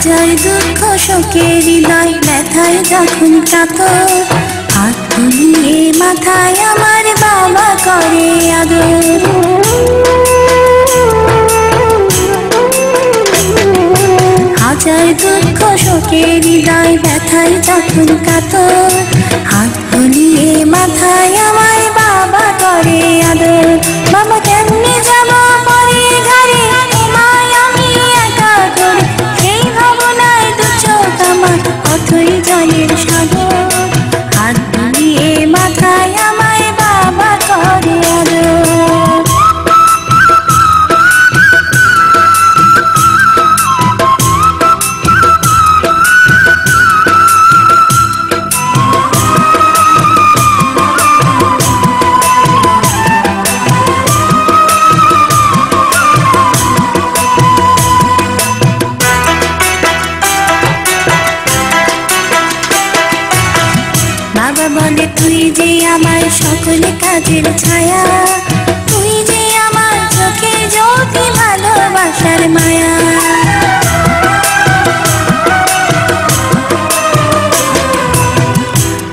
হাজার দুঃখ শোকের হৃদয় ব্যথায় যখন কাতর, হাত তুলিয়ে মাথায় আমার বাবা করে আদর। হাজার দুঃখ শোকের হৃদয় ব্যথায় যখন কাতর, হাত তুলিয়ে মাথায় আমার বাবা করে আদর। বাবা কেমনে যাব পরে ঘরে, তোমায় আমি একা করে, সেই ভাবনায় দু চোখ আমার অথই জলের সাগর। হাত তুলিয়ে মাথায় আমায় বাবা করে আদর। বাবা বলে তুই যে আমার সকল কাজের ছায়া, তুই যে আমার চোখে জ্যোতি ভালোবাসার মায়া।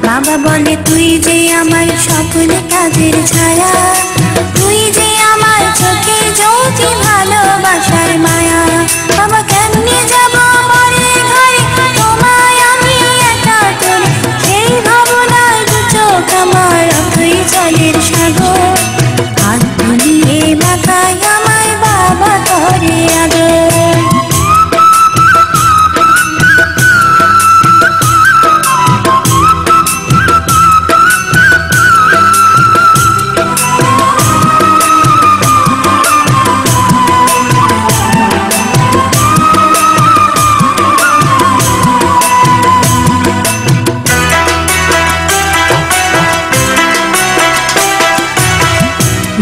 বাবা বলে তুই যে আমার সকল কাজের ছায়া, তুই যে আমার চোখে জ্যোতি ভালোবাসার মায়া। বাবা কেমনে যাব পরে ঘরে, তোমায় আমি একা করে, সেই ভাবনায় দু চোখ আমার অথই জলের সাগর। হাত তুলিয়ে মাথায় আমায় বাবা করে আদর।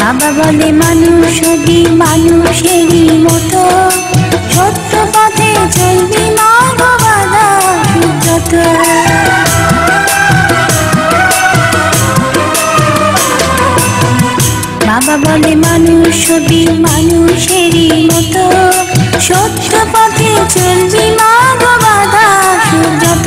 বাবা বলে মানুষ হবি মানুষেরই মতো, সত্য পথে চলবি না গো বাধা যত। বাবা বলে মানুষ হবি মানুষেরই মতো, সত্য পথে চলবি না গো বাধা যত।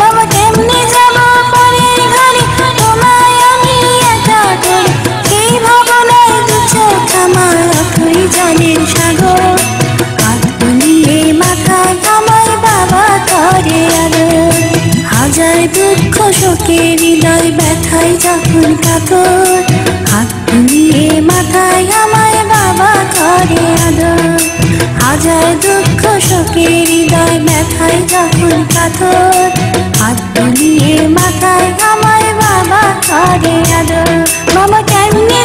বাবা কেমনে যাব পরের ঘরে, তোমায় আমি একা করে, সেই ভাবনায় দু চোখ আমার অথই জলের সাগর। হাত তুলিয়ে মাথায় আমায় বাবা করে আদর। হাজার দুঃখ শোকের হৃদয় ব্যথায় যখন কাতর, হাত তুলিয়ে মাথায় আমায় বাবা করে আদর। হাজার দুঃখ শোকের হৃদয় ব্যথায় যখন কাতর, হাত তুলিয়ে মাথায় আমায় বাবা করে আদর। বাবা কেমনে